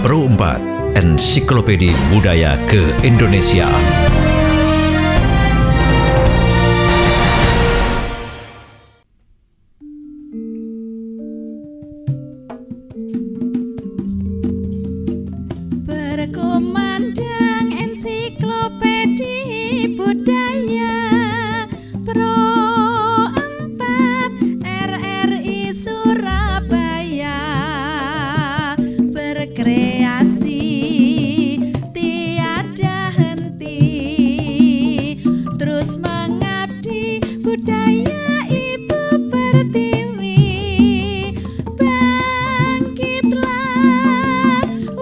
Pro 4, Ensiklopedia Budaya Keindonesiaan. Berkumandang Ensiklopedia Budaya Pro 4 RRI Surabaya, berkreasi tiada henti, terus mengabdi budaya Ibu Pertiwi. Bangkitlah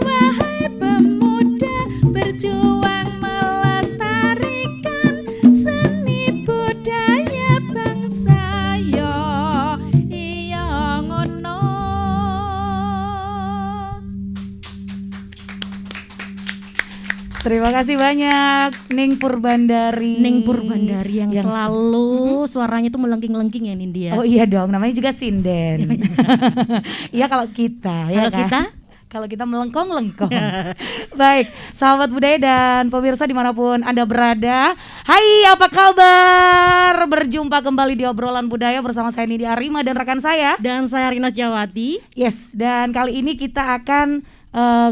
wahai pemuda, berjuang melestarikan seni budaya bangsa yo iya ngono. Terima kasih banyak Ning Purbandari. Ning Purbandari yang selalu suaranya tuh melengking-lengking ya Nindya. Oh iya dong, namanya juga sinden. Iya kalau kita, ya Kalau kan? kita? Kalau kita melengkong-lengkong. Baik, sahabat budaya dan pemirsa dimanapun Anda berada. Hai, apa kabar? Berjumpa kembali di obrolan budaya bersama saya Nindya Arima dan rekan saya. Dan saya Rina Sejawati. Yes, dan kali ini kita akan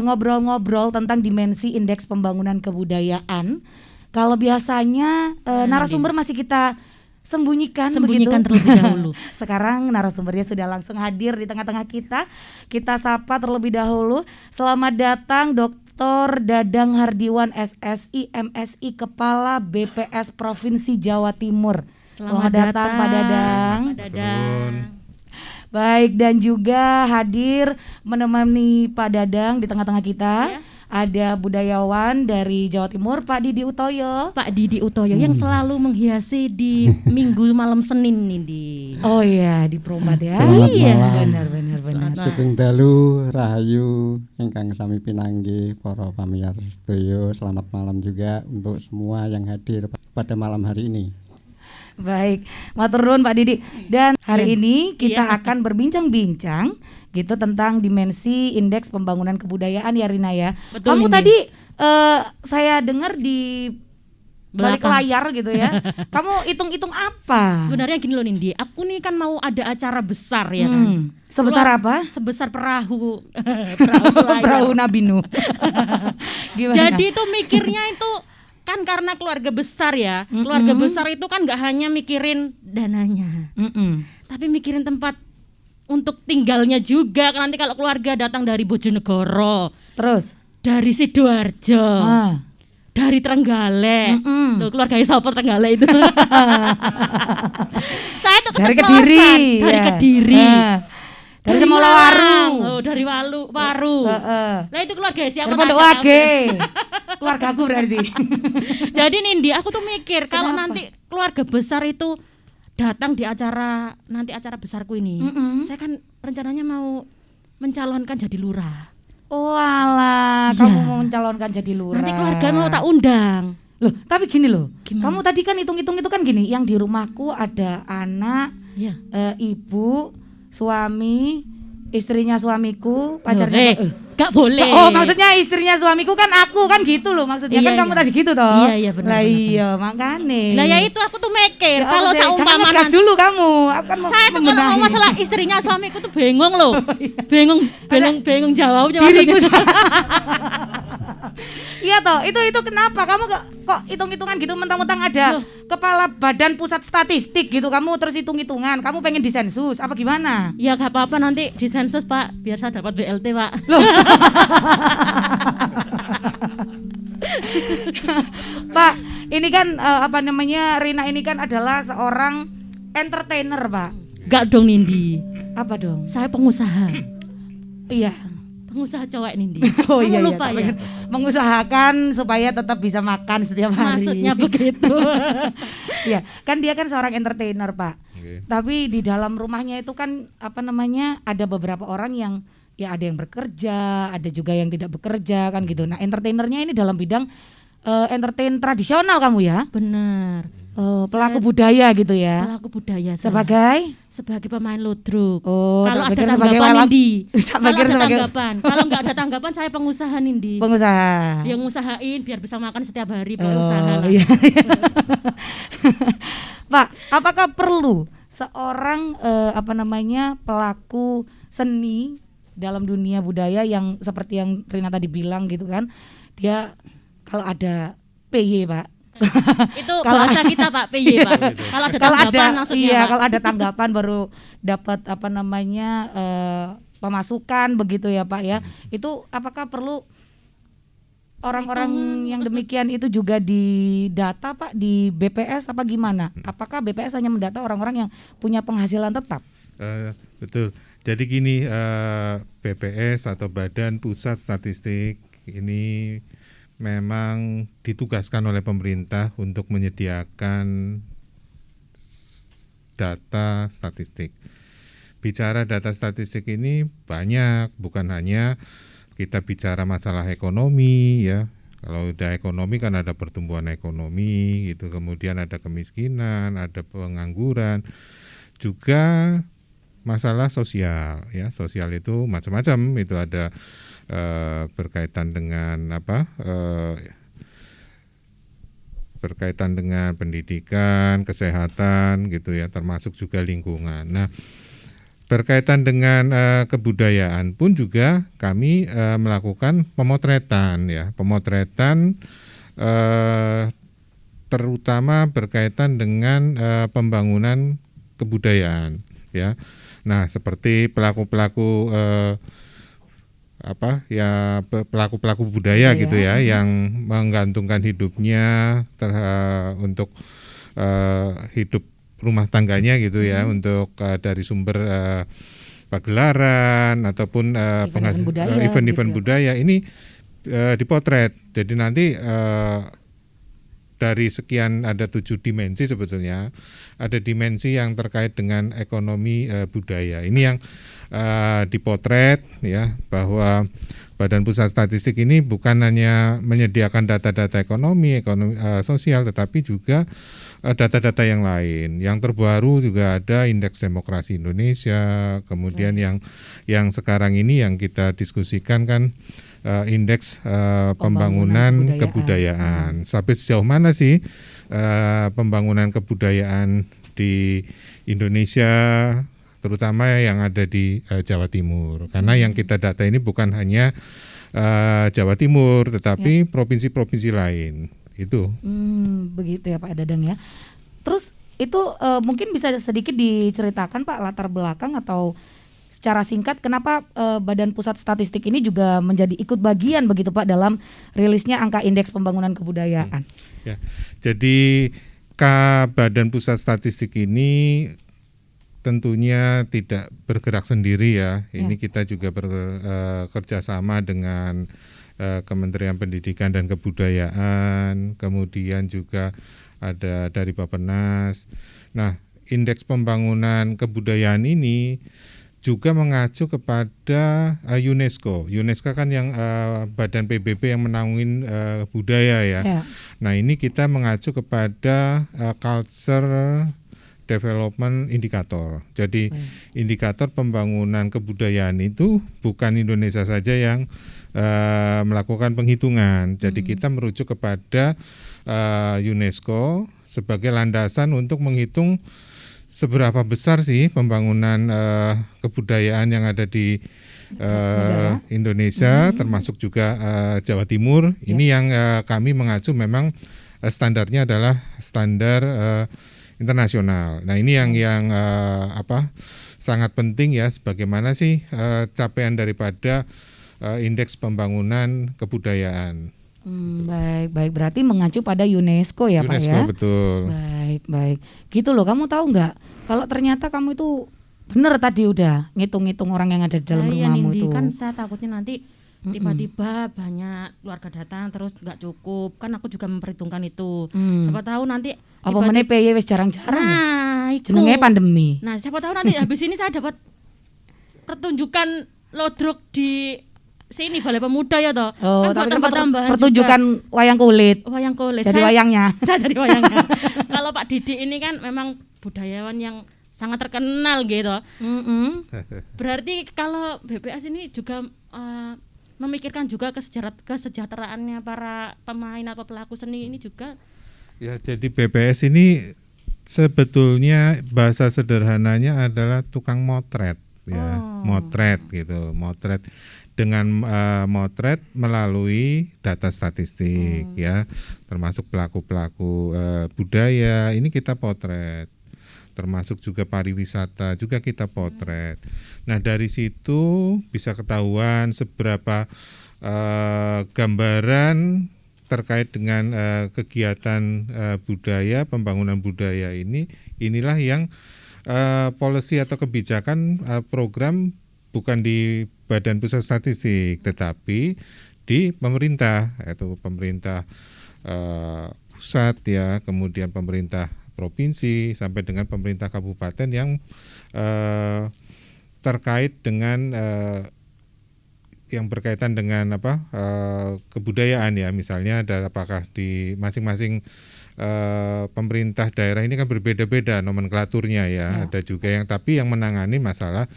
ngobrol-ngobrol tentang dimensi indeks pembangunan kebudayaan. Kalau biasanya narasumber masih kita sembunyikan begitu. terlebih dahulu. Sekarang narasumbernya sudah langsung hadir di tengah-tengah kita. Kita sapa terlebih dahulu. Selamat datang Dr. Dadang Hardiwan SSI MSI Kepala BPS Provinsi Jawa Timur. Selamat datang Pak Dadang. Pak Dadang. Baik, dan juga hadir menemani Pak Dadang di tengah-tengah kita. Ya. Ada budayawan dari Jawa Timur, Pak Didi Utoyo. Pak Didi Utoyo yang selalu menghiasi di Minggu malam Senin Nindi. Oh iya, di Pro 4 ya. Selamat malam. Benar. Sugeng dalu rahayu ingkang sami pinanggih para pamirsa sedaya. Selamat malam juga untuk semua yang hadir pada malam hari ini. Baik, matur nuwun Pak Didi. Dan hari ini kita akan berbincang-bincang gitu tentang dimensi indeks pembangunan kebudayaan ya Rina ya. Betul, Kamu Nindi. tadi saya dengar di balik Belakang. layar gitu ya. Kamu hitung-hitung apa? Sebenarnya gini loh Nindi, aku nih kan mau ada acara besar ya kan. Sebesar apa? Sebesar perahu Perahu Nabi Nuh. Gimana? Jadi itu mikirnya itu kan karena keluarga besar ya. Keluarga besar itu kan nggak hanya mikirin dananya, tapi mikirin tempat untuk tinggalnya juga. Nanti kalau keluarga datang dari Bojonegoro, terus dari Sidoarjo, dari Trenggalek, loh, keluarga siapa Trenggalek itu? Saya tuh dari keceplosan. Kediri, dari ya. Kediri. Dari Semolawaru. Oh, dari Waru. Nah itu keluarga siapa? Dari Pondok Wage. Keluarga aku berarti. Jadi Nindi, aku tuh mikir kalau Kenapa? nanti keluarga besar itu datang di acara besarku ini, saya kan rencananya mau mencalonkan jadi lurah. Oh alah, Iya. kamu mau mencalonkan jadi lurah. Nanti keluarga mau tak undang. Loh, tapi gini loh. Gimana? Kamu tadi kan hitung-hitung itu kan gini, yang di rumahku ada anak, Iya. ibu, suami, istrinya suamiku, pacarnya. Gak boleh. Oh, maksudnya istrinya suamiku kan aku kan gitu loh maksudnya. Iya, Kan kamu iya. tadi gitu toh. Iya, benar, Lah benar, iya, makane. Nah ya itu aku tuh mikir Ya, kalau jangan seumpama ngegas nanti dulu kamu. Aku kan mau saya tuh kalau membenahi. ngomong masalah istrinya suamiku tuh bingung loh. bingung jawabnya Diriku maksudnya. Iya toh, itu kenapa kamu kok hitung-hitungan gitu mentang-mentang ada kepala badan pusat statistik gitu, kamu terus hitung-hitungan, kamu pengen disensus apa gimana? Ya gak apa-apa nanti disensus Pak, biar saya dapat BLT Pak. Loh. Pak, ini kan Rina ini kan adalah seorang entertainer, Pak. Gak dong Nindi, Apa dong? saya pengusaha. Iya. Pengusaha cowok Nindi. Oh Kamu iya, lupa tak ya. pengen mengusahakan supaya tetap bisa makan setiap hari. Maksudnya begitu. Iya, kan dia kan seorang entertainer, Pak. Tapi di dalam rumahnya itu kan ada beberapa orang yang ya ada yang bekerja, ada juga yang tidak bekerja kan gitu. Nah, entretainernya ini dalam bidang entertain tradisional kamu ya? Bener. Pelaku budaya gitu ya? Pelaku budaya saya. Sebagai Pemain ludruk. Oh, Kalau tak ada pikir sebagai tanggapan walang- Nindi. Tak Kalau pikir ada sebagai- tanggapan. Kalau nggak ada tanggapan saya pengusaha Nindi. pengusaha. Yang ngusahain biar bisa makan setiap hari Oh, usaha lah. iya. Pak, apakah perlu seorang pelaku seni dalam dunia budaya yang seperti yang Rina tadi bilang gitu kan, dia kalau ada PY Pak. Itu bahasa kita Pak, PY Pak. Kalau ada tanggapan maksudnya iya, Pak. kalau ada tanggapan baru dapat pemasukan begitu ya Pak ya. Itu apakah perlu orang-orang yang demikian itu juga didata Pak di BPS apa gimana? Apakah BPS hanya mendata orang-orang yang punya penghasilan tetap? Betul. Jadi gini, BPS atau Badan Pusat Statistik ini memang ditugaskan oleh pemerintah untuk menyediakan data statistik. Bicara data statistik ini banyak, bukan hanya kita bicara masalah ekonomi ya. Kalau udah ekonomi kan ada pertumbuhan ekonomi gitu, kemudian ada kemiskinan, ada pengangguran, juga masalah sosial ya. Sosial itu macam-macam, itu ada berkaitan dengan berkaitan dengan pendidikan, kesehatan gitu ya, termasuk juga lingkungan. Nah, berkaitan dengan kebudayaan pun juga kami melakukan pemotretan ya, terutama berkaitan dengan pembangunan kebudayaan ya. Nah, seperti pelaku-pelaku pelaku-pelaku budaya gitu ya, yang menggantungkan hidupnya untuk hidup rumah tangganya gitu ya, untuk dari sumber pagelaran ataupun event-event budaya ini dipotret. Jadi nanti dari sekian ada 7 dimensi sebetulnya, ada dimensi yang terkait dengan ekonomi budaya. Ini yang dipotret ya, bahwa Badan Pusat Statistik ini bukan hanya menyediakan data-data ekonomi sosial, tetapi juga data-data yang lain. Yang terbaru juga ada Indeks Demokrasi Indonesia, kemudian yang sekarang ini yang kita diskusikan kan Indeks Pembangunan Kebudayaan. Sampai sejauh mana sih pembangunan kebudayaan di Indonesia, terutama yang ada di Jawa Timur. Karena yang kita data ini bukan hanya Jawa Timur, tetapi provinsi-provinsi lain. Itu. Begitu ya Pak Dadang ya. Terus itu mungkin bisa sedikit diceritakan Pak latar belakang atau secara singkat kenapa Badan Pusat Statistik ini juga menjadi ikut bagian begitu Pak dalam rilisnya angka indeks pembangunan kebudayaan. Ya. Jadi Badan Pusat Statistik ini tentunya tidak bergerak sendiri ya. Ini kita juga bekerja sama dengan Kementerian Pendidikan dan Kebudayaan, kemudian juga ada dari Bappenas. Nah, indeks pembangunan kebudayaan ini juga mengacu kepada UNESCO. UNESCO kan yang badan PBB yang menaungin budaya ya. Nah, ini kita mengacu kepada Culture Development Indicator. Jadi indikator pembangunan kebudayaan itu bukan Indonesia saja yang melakukan penghitungan. Jadi kita merujuk kepada UNESCO sebagai landasan untuk menghitung seberapa besar sih pembangunan kebudayaan yang ada di Indonesia, termasuk juga Jawa Timur. Ini yang kami mengacu memang standarnya adalah standar internasional. Nah, ini yang sangat penting ya, sebagaimana sih capaian daripada indeks pembangunan kebudayaan. Baik, berarti mengacu pada UNESCO ya Pak ya. UNESCO, betul. Baik. Gitu loh, kamu tahu nggak? Kalau ternyata kamu itu benar tadi udah ngitung-ngitung orang yang ada di dalam rumahmu Nindi, itu. kan saya takutnya nanti tiba-tiba banyak keluarga datang terus nggak cukup, kan aku juga memperhitungkan itu. Siapa tahu nanti apa meneh PY wis jarang-jarang. Nah, ya? Jenenge pandemi. Nah, siapa tahu nanti habis ini saya dapat pertunjukan lodrok di sini Balai Pemuda ya toh. Oh, Kan buat tapi kan tambah-tambahan pertunjukan wayang kulit. juga. Wayang kulit. Jadi Saya- wayangnya. Saya jadi wayangnya. Kalau Pak Didi ini kan memang budayawan yang sangat terkenal gitu. Mm-mm. Berarti kalau BPS ini juga memikirkan juga kesejahteraannya para pemain atau pelaku seni ini juga. Ya, jadi BPS ini sebetulnya bahasa sederhananya adalah tukang motret ya, motret gitu, motret dengan motret melalui data statistik ya, termasuk pelaku-pelaku budaya ini kita potret, termasuk juga pariwisata juga kita potret. Nah, dari situ bisa ketahuan seberapa gambaran terkait dengan kegiatan budaya, pembangunan budaya inilah yang policy atau kebijakan program bukan di Badan Pusat Statistik tetapi di pemerintah, yaitu pemerintah pusat ya, kemudian pemerintah provinsi sampai dengan pemerintah kabupaten yang terkait dengan yang berkaitan dengan kebudayaan ya, misalnya ada apakah di masing-masing pemerintah daerah ini kan berbeda-beda nomenklaturnya ya. Ada juga yang tapi yang menangani masalah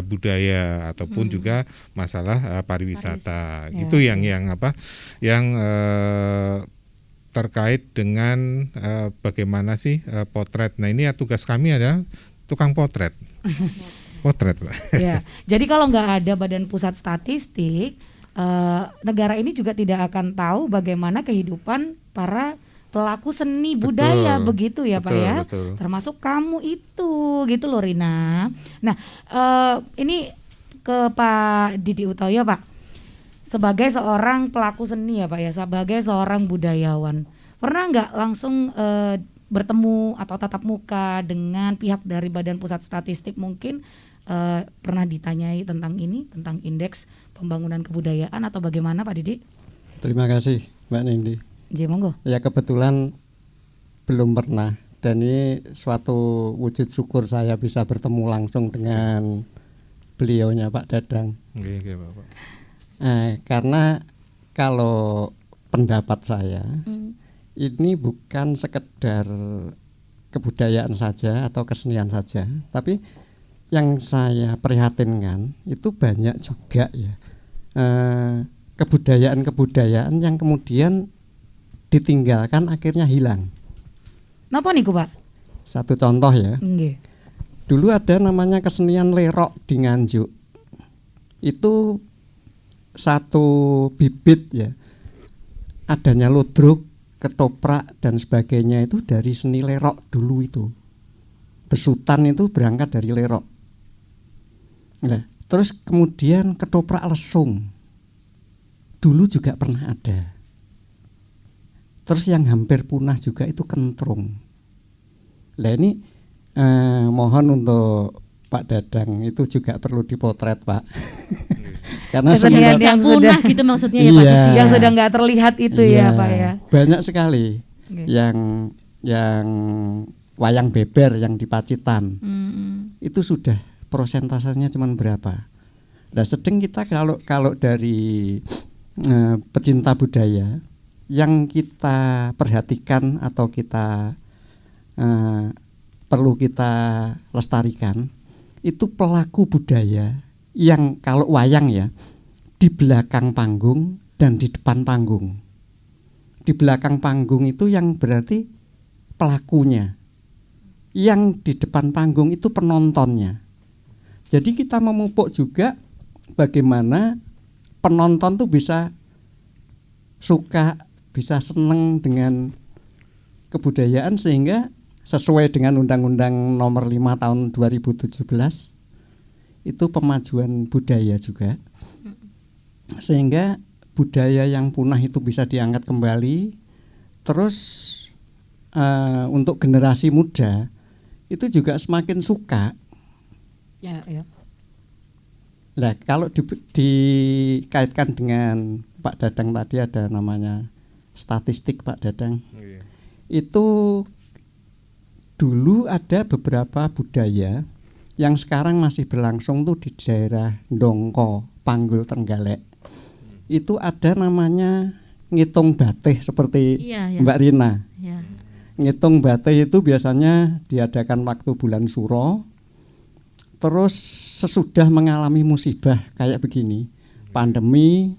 budaya ataupun juga masalah pariwisata. Itu yang terkait dengan bagaimana sih potret. Nah, ini ya tugas kami adalah tukang potret. Potret lah. Ya, jadi kalau nggak ada Badan Pusat Statistik, negara ini juga tidak akan tahu bagaimana kehidupan para pelaku seni budaya, begitu ya Pak ya. Betul. Termasuk kamu itu, gitu loh Rina. Nah, ini ke Pak Didi Utoyo Pak. Sebagai seorang pelaku seni ya Pak ya, sebagai seorang budayawan, pernah nggak langsung bertemu atau tatap muka dengan pihak dari Badan Pusat Statistik mungkin? Pernah ditanyai tentang ini, tentang indeks pembangunan kebudayaan atau bagaimana Pak Didi? Terima kasih Mbak Nindi. J, monggo. Ya, kebetulan belum pernah, dan ini suatu wujud syukur saya bisa bertemu langsung dengan beliaunya Pak Dadang. Oke, Bapak. Karena kalau pendapat saya ini bukan sekedar kebudayaan saja atau kesenian saja, tapi yang saya prihatinkan itu banyak juga ya kebudayaan-kebudayaan yang kemudian ditinggalkan akhirnya hilang. Napa niku Pak? Satu contoh ya, Nggih. dulu ada namanya kesenian lerok di Nganjuk. Itu satu bibit ya, adanya ludruk, ketoprak dan sebagainya itu dari seni lerok dulu itu. Besutan itu berangkat dari lerok. Nah, terus kemudian ketoprak lesung dulu juga pernah ada. Terus yang hampir punah juga itu kentrung. Nah, ini mohon untuk Pak Dadang itu juga perlu dipotret Pak. Karena Kesenian Yang yang punah sudah gitu maksudnya ya Pak Iya. Didi. yang sudah nggak terlihat itu ya Pak ya. Banyak sekali Oke. yang wayang beber yang di Pacitan. Itu sudah prosentasenya cuma berapa? Nah, sedang kita kalau dari pecinta budaya yang kita perhatikan atau kita perlu kita lestarikan itu pelaku budaya yang kalau wayang ya di belakang panggung dan di depan panggung. Di belakang panggung itu yang berarti pelakunya, yang di depan panggung itu penontonnya. Jadi kita memupuk juga bagaimana penonton tuh bisa suka, bisa seneng dengan kebudayaan sehingga sesuai dengan Undang-Undang Nomor 5 Tahun 2017 itu pemajuan budaya juga, sehingga budaya yang punah itu bisa diangkat kembali. Terus untuk generasi muda itu juga semakin suka. Ya, ya. Nah, kalau dikaitkan dengan Pak Dadang tadi ada namanya statistik Pak Dadang. Itu dulu ada beberapa budaya yang sekarang masih berlangsung tuh di daerah Ndongko, Panggul, Trenggalek. itu ada namanya ngitung batih seperti Iya, iya. Mbak Rina. Ya. Ngitung batih itu biasanya diadakan waktu bulan Suro. Terus sesudah mengalami musibah kayak begini, pandemi,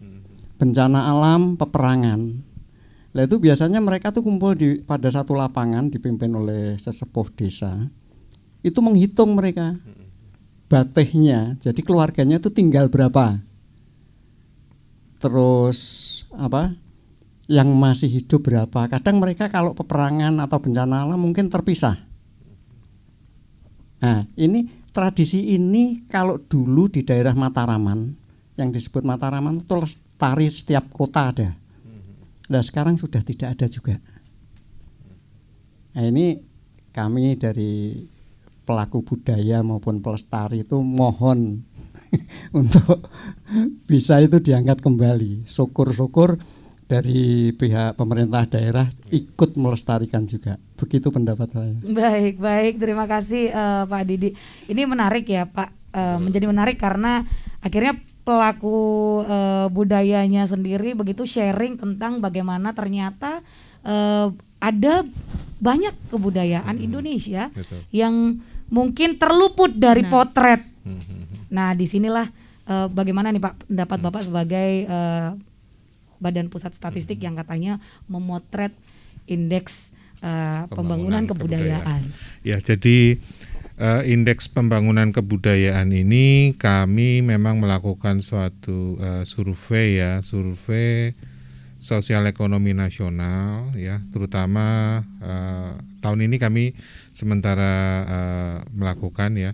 bencana alam, peperangan. Nah itu biasanya mereka tuh kumpul pada satu lapangan dipimpin oleh sesepuh desa. Itu menghitung mereka batihnya, jadi keluarganya itu tinggal berapa. Terus yang masih hidup berapa. Kadang mereka kalau peperangan atau bencana alam mungkin terpisah. Nah ini tradisi ini kalau dulu di daerah Mataraman, yang disebut Mataraman itu lestari, setiap kota ada. Nah sekarang sudah tidak ada juga. Nah ini kami dari pelaku budaya maupun pelestari itu mohon untuk bisa itu diangkat kembali. Syukur-syukur dari pihak pemerintah daerah ikut melestarikan juga. Begitu pendapat saya. Baik, terima kasih Pak Didi. Ini menarik ya Pak, menjadi menarik karena akhirnya pelaku budayanya sendiri begitu sharing tentang bagaimana ternyata ada banyak kebudayaan Indonesia Betul. yang mungkin terluput dari potret. Nah, disinilah bagaimana nih Pak pendapat Bapak sebagai Badan Pusat Statistik yang katanya memotret indeks pembangunan kebudayaan. Ya, jadi indeks pembangunan kebudayaan ini kami memang melakukan suatu survei sosial ekonomi nasional ya, terutama tahun ini kami sementara melakukan ya,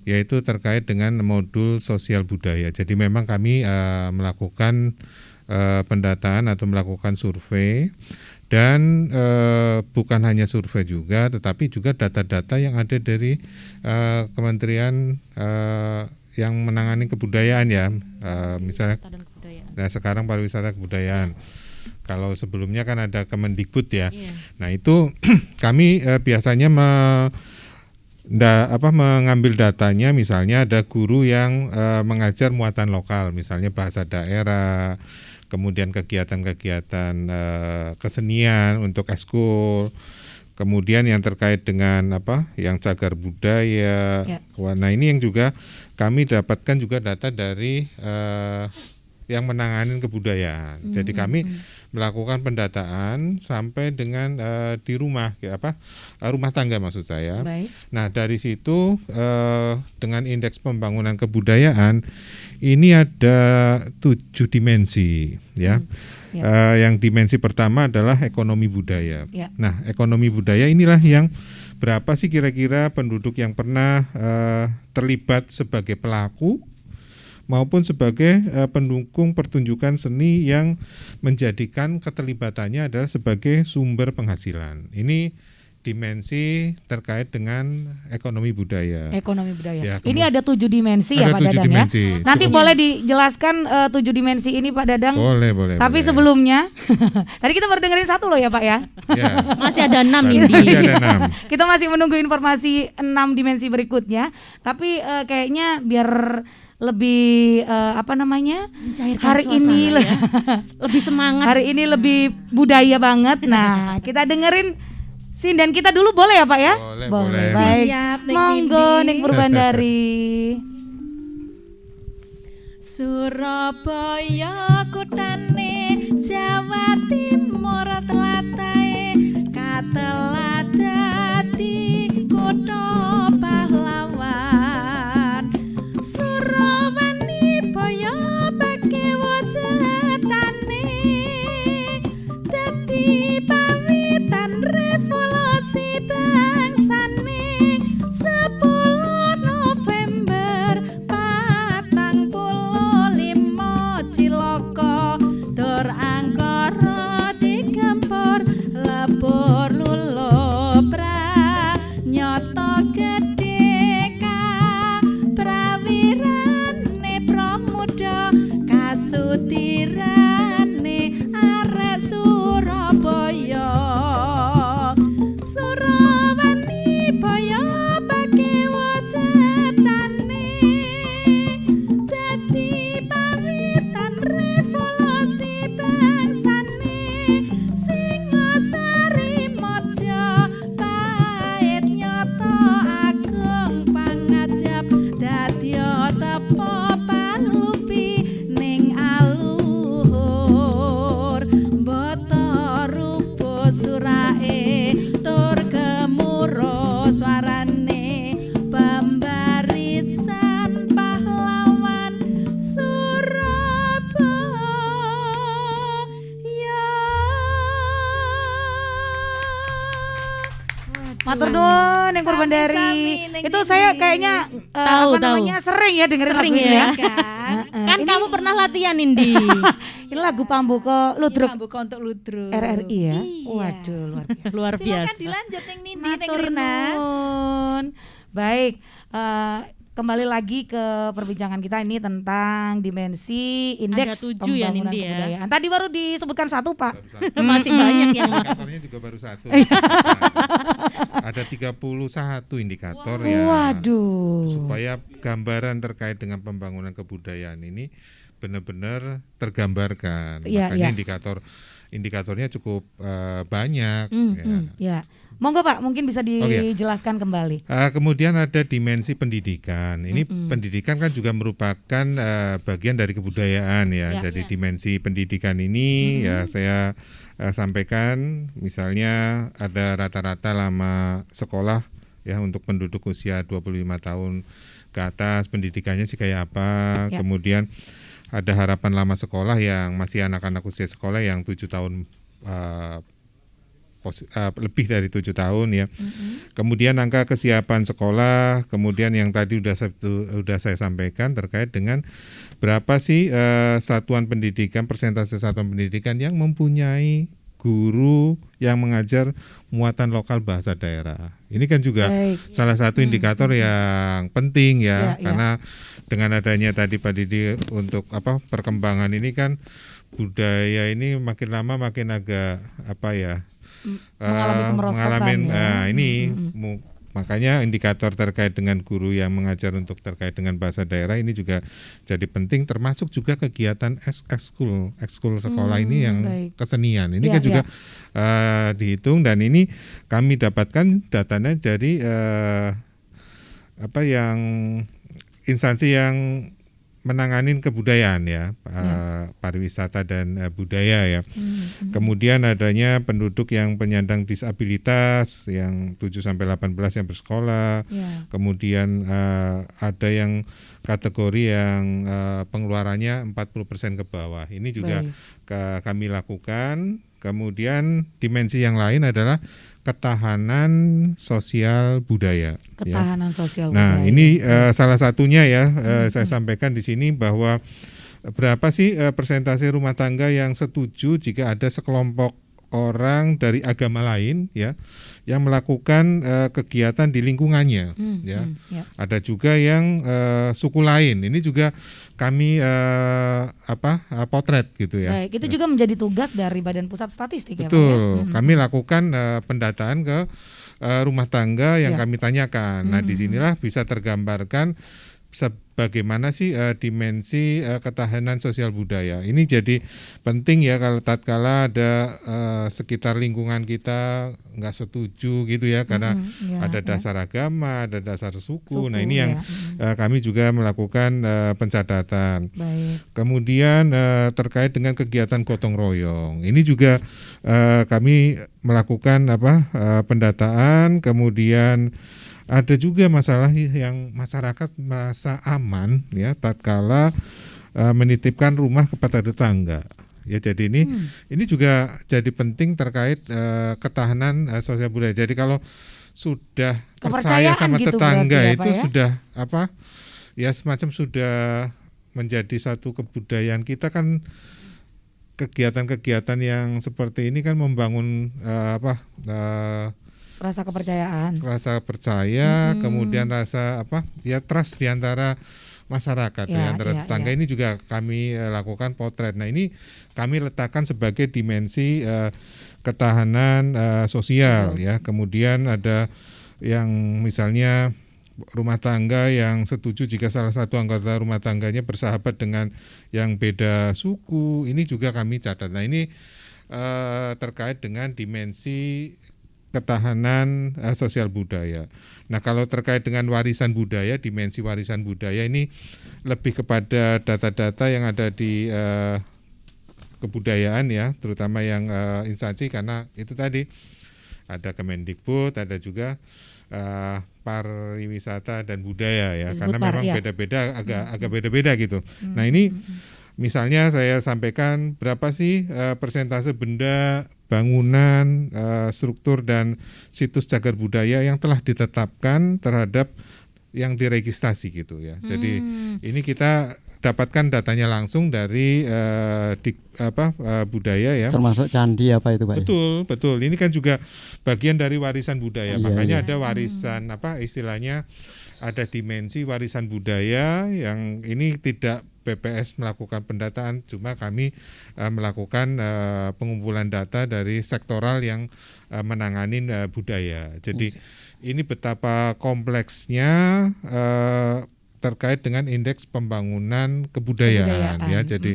yaitu terkait dengan modul sosial budaya. Jadi memang kami melakukan pendataan atau melakukan survei. Dan bukan hanya survei juga, tetapi juga data-data yang ada dari kementerian yang menangani kebudayaan ya, misalnya. Nah sekarang pariwisata kebudayaan. Kalau sebelumnya kan ada Kemendikbud ya. Iya. Nah itu kami biasanya mengambil datanya, misalnya ada guru yang mengajar muatan lokal, misalnya bahasa daerah. Kemudian kegiatan-kegiatan kesenian untuk ekskul, kemudian yang terkait dengan yang cagar budaya. Ya. Nah ini yang juga kami dapatkan juga data dari yang menangani kebudayaan. Jadi kami melakukan pendataan sampai dengan di rumah, rumah tangga maksud saya. Baik. Nah dari situ dengan indeks pembangunan kebudayaan ini ada 7 dimensi ya. Yang dimensi pertama adalah ekonomi budaya. Ya. Nah ekonomi budaya inilah yang berapa sih kira-kira penduduk yang pernah terlibat sebagai pelaku maupun sebagai pendukung pertunjukan seni yang menjadikan keterlibatannya adalah sebagai sumber penghasilan. Ini dimensi terkait dengan ekonomi budaya. Ekonomi budaya. Ya, Ini ada 7 dimensi ya ada Pak 7 Dadang dimensi. ya. Nanti boleh dijelaskan 7 dimensi ini Pak Dadang. Boleh. Tapi boleh. sebelumnya, tadi kita baru dengerin 1 loh ya Pak ya. Ya. Masih ada 6 ini. Masih ada 6. Kita masih menunggu informasi 6 dimensi berikutnya. Tapi kayaknya biar lebih Mencairkan hari suasana ini ya. Lebih semangat. hari ini lebih budaya banget. Nah, kita dengerin sinden kita dulu boleh ya Pak ya? Boleh. Baik. Siap, Ning Monggo Nindi. Ning Purbandari. Surabaya kutane Jawa Timur tlatah katelah dadi kutha pahlawan. Surawani Boyo bagi wujudane dadi pawitan revolusi bangsane 10 November 45 Cilaka Matur nuwun yang Purwandari. Sami-sami, Neng Itu Nindi. saya kayaknya Tahu. sering ya dengerin Sering lagu ini ya. ya. Kan? Kan kamu pernah latihan Indi. Ini lagu Pambuko Ludruk Ini Pambuka untuk Ludruk. RRI ya. Iya. Waduh, luar biasa. Luar Silakan biasa. dilanjut Neng Nindi, Neng Matur Rina. nuwun. Baik, kembali lagi ke perbincangan kita ini tentang dimensi indeks Ada 7 ya, pembangunan Nindi ya. kebudayaan. Tadi baru disebutkan 1, Pak. Baru satu. Masih banyak yang Indikatornya juga baru satu. Ada 31 indikator ya. Waduh. Supaya gambaran terkait dengan pembangunan kebudayaan ini benar-benar tergambarkan. Iya, Makanya iya. indikatornya cukup banyak. Ya. Ya. Monggo Pak, mungkin bisa Oke. dijelaskan kembali. Kemudian ada dimensi pendidikan. Ini pendidikan kan juga merupakan bagian dari kebudayaan ya. Ya. Jadi dimensi pendidikan ini ya saya sampaikan, misalnya ada rata-rata lama sekolah ya untuk penduduk usia 25 tahun ke atas, pendidikannya sih kayak apa. Ya. Kemudian ada harapan lama sekolah yang masih anak-anak usia sekolah yang 7 tahun lebih dari 7 tahun ya. Kemudian angka kesiapan sekolah, kemudian yang tadi udah saya sampaikan terkait dengan berapa sih satuan pendidikan, persentase satuan pendidikan yang mempunyai guru yang mengajar muatan lokal bahasa daerah. Ini kan juga Baik. salah satu indikator yang penting Ya, ya, karena dengan adanya tadi Pak Didi untuk perkembangan ini kan budaya ini makin lama makin agak Mengalami kemerosotan ya. Makanya indikator terkait dengan guru yang mengajar untuk terkait dengan bahasa daerah ini juga jadi penting, termasuk juga kegiatan ekskul sekolah ini yang baik. kesenian ini Ya, kan juga dihitung, dan ini kami dapatkan datanya dari yang instansi yang menanganin kebudayaan ya, pariwisata dan budaya ya. Kemudian adanya penduduk yang penyandang disabilitas yang 7 sampai 18 yang bersekolah. Ya. Kemudian ada yang kategori yang pengeluarannya 40% ke bawah. Ini juga kami lakukan. Kemudian dimensi yang lain adalah ketahanan sosial budaya. Ketahanan sosial Nah, budaya. ini salah satunya ya, saya sampaikan di sini bahwa berapa sih persentase rumah tangga yang setuju jika ada sekelompok orang dari agama lain ya yang melakukan kegiatan di lingkungannya ya. Ada juga yang suku lain. Ini juga kami potret gitu ya. Baik, itu juga menjadi tugas dari Badan Pusat Statistik ya, Pak ya? Betul, kami lakukan pendataan ke rumah tangga yang Ya. kami tanyakan. Nah, disinilah bisa tergambarkan bagaimana sih dimensi ketahanan sosial budaya. Ini jadi penting ya kalau tatkala ada sekitar lingkungan kita nggak setuju gitu ya, karena ada dasar agama, ada dasar suku. Nah, ini yang kami juga melakukan pencatatan. Baik. Kemudian terkait dengan kegiatan gotong royong, ini juga kami melakukan pendataan. Kemudian ada juga masalah yang masyarakat merasa aman ya tatkala menitipkan rumah kepada tetangga. Ya, jadi ini juga jadi penting terkait ketahanan sosial budaya. Jadi kalau sudah percaya Kepercayaan sama gitu tetangga berarti ya, itu Pak ya? sudah ya semacam sudah menjadi satu kebudayaan kita kan. Kegiatan-kegiatan yang seperti ini kan membangun Rasa kepercayaan. rasa percaya, kemudian rasa trust di antara masyarakat Ya, antara ya, tetangga. ya. Ini juga kami lakukan potret. Nah, ini kami letakkan sebagai dimensi ketahanan sosial ya. Kemudian ada yang misalnya rumah tangga yang setuju jika salah satu anggota rumah tangganya bersahabat dengan yang beda suku. Ini juga kami catat. Nah, ini terkait dengan dimensi ketahanan sosial budaya. Nah, kalau terkait dengan warisan budaya, dimensi warisan budaya ini lebih kepada data-data yang ada di kebudayaan ya, terutama yang instansi, karena itu tadi ada Kemendikbud, ada juga pariwisata dan budaya ya, karena memang beda-beda, agak beda-beda gitu. Nah, ini misalnya saya sampaikan berapa sih persentase benda bangunan, struktur dan situs cagar budaya yang telah ditetapkan terhadap yang diregistrasi gitu ya. Jadi ini kita dapatkan datanya langsung dari budaya ya. Termasuk candi apa itu Pak? Betul. Ini kan juga bagian dari warisan budaya. Iya, Makanya iya. ada warisan istilahnya ada dimensi warisan budaya yang ini tidak BPS melakukan pendataan, cuma kami melakukan pengumpulan data dari sektoral yang menangani budaya. Jadi ini betapa kompleksnya terkait dengan indeks pembangunan kebudayaan. Ya. Jadi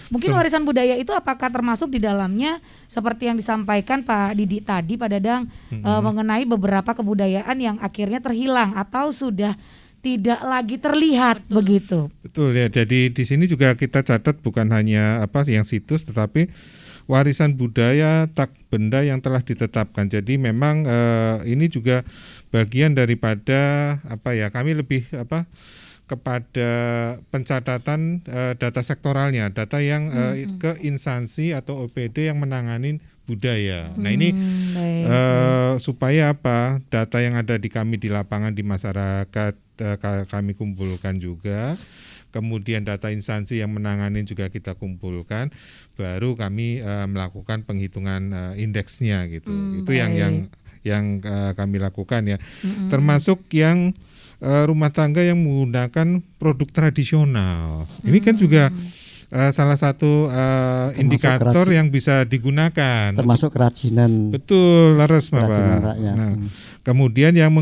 mungkin warisan budaya itu apakah termasuk di dalamnya seperti yang disampaikan Pak Didi tadi Pak Dadang mengenai beberapa kebudayaan yang akhirnya terhilang atau sudah tidak lagi terlihat begitu. Betul ya. Jadi di sini juga kita catat bukan hanya yang situs, tetapi warisan budaya tak benda yang telah ditetapkan. Jadi memang ini juga bagian daripada kami lebih kepada pencatatan data sektoralnya, data yang ke instansi atau OPD yang menangani budaya. Nah ini supaya data yang ada di kami di lapangan di masyarakat kami kumpulkan juga, kemudian data instansi yang menangani juga kita kumpulkan, baru kami melakukan penghitungan indeksnya gitu. Itu yang kami lakukan ya, termasuk yang rumah tangga yang menggunakan produk tradisional. Ini kan juga salah satu indikator yang bisa digunakan. Termasuk kerajinan. Betul, laras Bapak. Rakyat. Nah, kemudian yang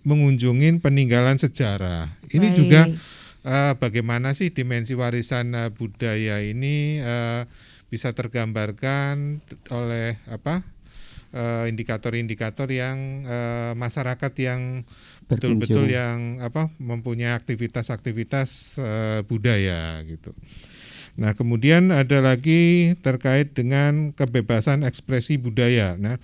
mengunjungi peninggalan sejarah. Ini juga bagaimana sih dimensi warisan budaya ini bisa tergambarkan oleh indikator-indikator yang masyarakat yang betul-betul yang mempunyai aktivitas-aktivitas budaya gitu. Nah, kemudian ada lagi terkait dengan kebebasan ekspresi budaya. Nah,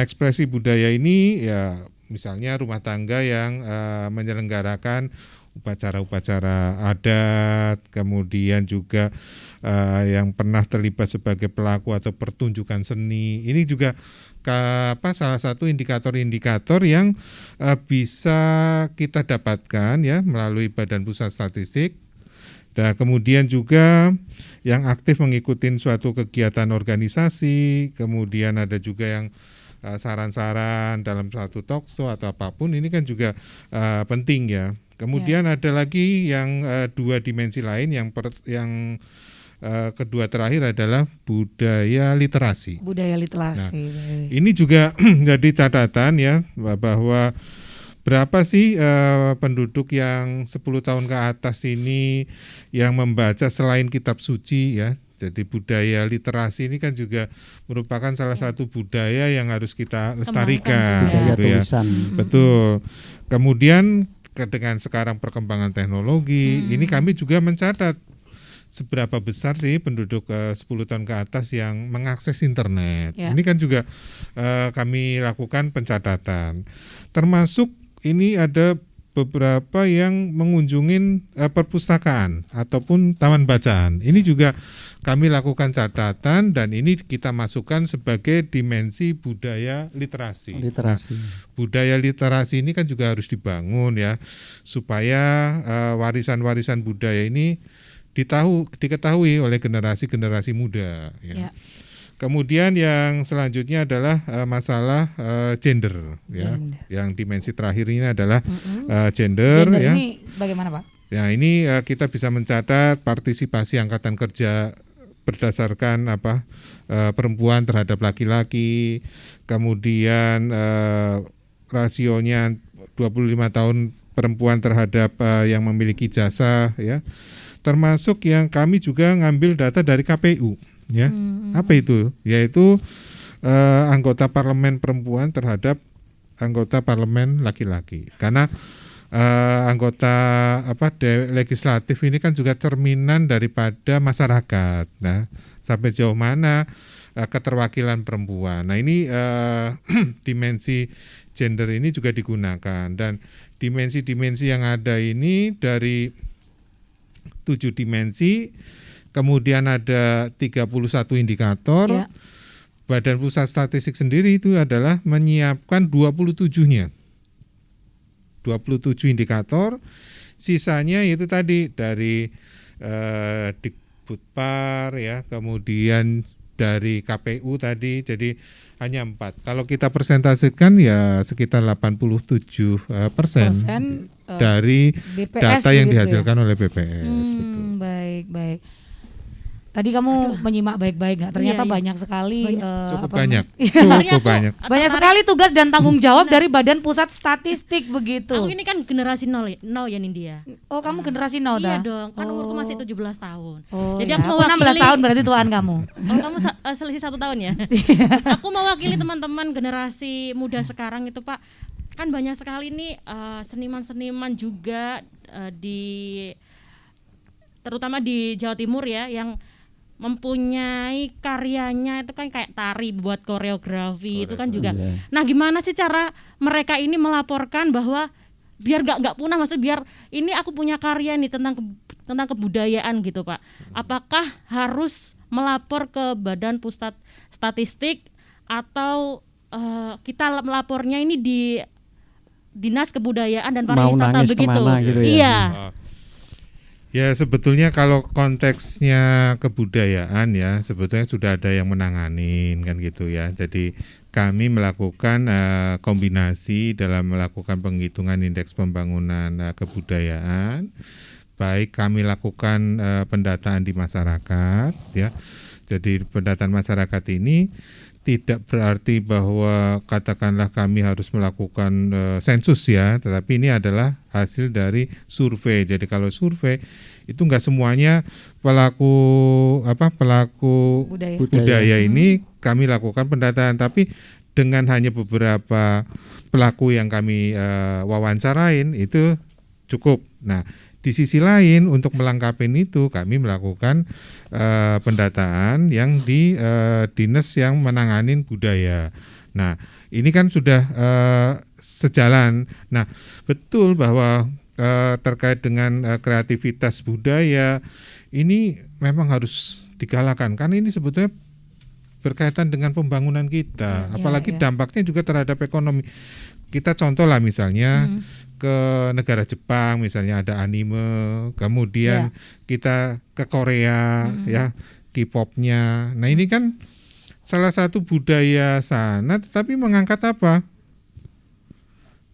ekspresi budaya ini ya misalnya rumah tangga yang menyelenggarakan upacara-upacara adat, kemudian juga yang pernah terlibat sebagai pelaku atau pertunjukan seni. Ini juga salah satu indikator-indikator yang bisa kita dapatkan ya melalui Badan Pusat Statistik. Dan kemudian juga yang aktif mengikuti suatu kegiatan organisasi, kemudian ada juga yang saran-saran dalam satu talkshow atau apapun, ini kan juga penting ya. Kemudian ada lagi yang dua dimensi lain, yang kedua terakhir adalah budaya literasi. Budaya literasi. Nah, ini juga jadi catatan ya bahwa berapa sih penduduk yang 10 tahun ke atas ini yang membaca selain kitab suci ya. Jadi budaya literasi ini kan juga merupakan salah satu budaya yang harus kita lestarikan. Budaya gitu ya. tulisan. Betul. Kemudian dengan sekarang perkembangan teknologi, ini kami juga mencatat seberapa besar sih penduduk 10 tahun ke atas yang mengakses internet. Ya. Ini kan juga kami lakukan pencatatan. Termasuk ini ada beberapa yang mengunjungi perpustakaan ataupun taman bacaan. Ini juga kami lakukan catatan dan ini kita masukkan sebagai dimensi budaya literasi. Budaya literasi ini kan juga harus dibangun ya, supaya warisan-warisan budaya ini diketahui oleh generasi-generasi muda. Ya. Kemudian yang selanjutnya adalah masalah gender, ya. Yang dimensi terakhir ini adalah gender ya. Ini bagaimana Pak? Ya ini kita bisa mencatat partisipasi angkatan kerja berdasarkan perempuan terhadap laki-laki, kemudian rasionya 25 tahun perempuan terhadap yang memiliki jasa ya. Termasuk yang kami juga ngambil data dari KPU. Ya, apa itu? Yaitu anggota parlemen perempuan terhadap anggota parlemen laki-laki. Karena anggota legislatif ini kan juga cerminan daripada masyarakat. Nah, sampai jauh mana keterwakilan perempuan. Nah, ini dimensi gender ini juga digunakan, dan dimensi-dimensi yang ada ini dari 7 dimensi. Kemudian ada 31 indikator, Badan Pusat Statistik sendiri itu adalah menyiapkan 27-nya. 27 indikator, sisanya itu tadi dari Dikbudpar ya, kemudian dari KPU tadi, jadi hanya 4. Kalau kita persentasikan ya sekitar 87% dari BPS data yang begitu dihasilkan oleh BPS. Betul. Baik. Tadi kamu menyimak baik-baik nggak? Ternyata Iya. banyak sekali Cukup apa banyak, namanya? cukup banyak. Banyak sekali tugas dan tanggung jawab dari Badan Pusat Statistik begitu. Aku ini kan generasi now ya Nindya. Oh, kamu generasi now Iya dah? dong, kan Oh. umurku masih 17 tahun. Oh, Jadi ya. aku Aku mewakili 16 tahun berarti tuan kamu. Oh, kamu selisih 1 tahun ya? Aku mewakili teman-teman generasi muda sekarang itu, Pak. Kan banyak sekali nih seniman-seniman juga terutama di Jawa Timur ya, yang mempunyai karyanya itu kan kayak tari, buat koreografi itu kan juga. Iya. Nah, gimana sih cara mereka ini melaporkan bahwa biar nggak punah, maksudnya biar ini aku punya karya nih tentang kebudayaan gitu, Pak. Apakah harus melapor ke Badan Pusat Statistik atau kita melapornya ini di Dinas Kebudayaan dan Mau Pariwisata nangis begitu? kemana gitu ya? Iya. Ya sebetulnya kalau konteksnya kebudayaan ya sebetulnya sudah ada yang menanganin kan gitu ya. Jadi kami melakukan kombinasi dalam melakukan penghitungan indeks pembangunan kebudayaan. Baik kami lakukan pendataan di masyarakat ya. Jadi pendataan masyarakat ini tidak berarti bahwa katakanlah kami harus melakukan sensus ya, tetapi ini adalah hasil dari survei. Jadi kalau survei itu enggak semuanya pelaku budaya ini kami lakukan pendataan, tapi dengan hanya beberapa pelaku yang kami wawancarain itu cukup. Nah, di sisi lain untuk melengkapi itu kami melakukan pendataan yang di dinas yang menanganin budaya. Nah ini kan sudah sejalan. Nah betul bahwa terkait dengan kreativitas budaya ini memang harus digalakan karena ini sebetulnya berkaitan dengan pembangunan kita, apalagi dampaknya juga terhadap ekonomi. Kita contoh lah misalnya ke negara Jepang misalnya ada anime, kemudian kita ke Korea ya K-popnya. Nah ini kan salah satu budaya sana, tetapi mengangkat apa?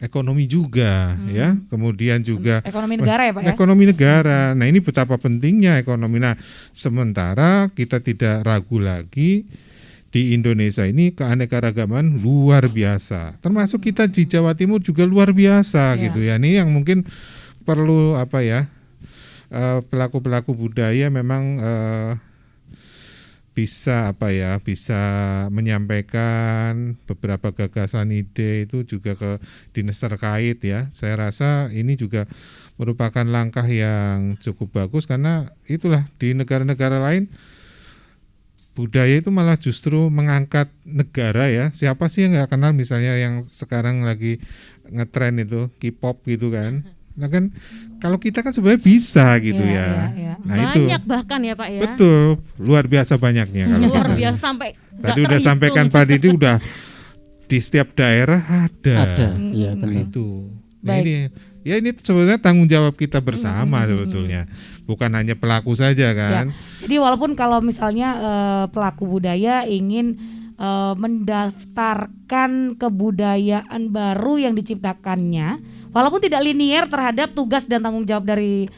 Ekonomi juga ya, kemudian juga Ekonomi negara ya Pak ya? Ekonomi negara. Nah ini betapa pentingnya ekonomi. Nah sementara kita tidak ragu lagi di Indonesia ini keanekaragaman luar biasa. Termasuk kita di Jawa Timur juga luar biasa gitu ya. Ini yang mungkin perlu pelaku-pelaku budaya memang bisa menyampaikan beberapa gagasan ide itu juga ke dinas terkait ya. Saya rasa ini juga merupakan langkah yang cukup bagus karena itulah di negara-negara lain budaya itu malah justru mengangkat negara ya. Siapa sih yang nggak kenal misalnya yang sekarang lagi ngetren itu K-pop gitu kan. Nah kan kalau kita kan sebenarnya bisa gitu ya. Nah banyak itu bahkan ya Pak ya. betul, luar biasa banyaknya kalau Luar kita. biasa sampai Tadi udah sampaikan Pak Didi udah di setiap daerah ada. Iya Nah benar. itu. Nah, ini sebenarnya tanggung jawab kita bersama sebetulnya. Bukan hanya pelaku saja kan. Jadi walaupun kalau misalnya pelaku budaya ingin mendaftarkan kebudayaan baru yang diciptakannya, walaupun tidak linier terhadap tugas dan tanggung jawab dari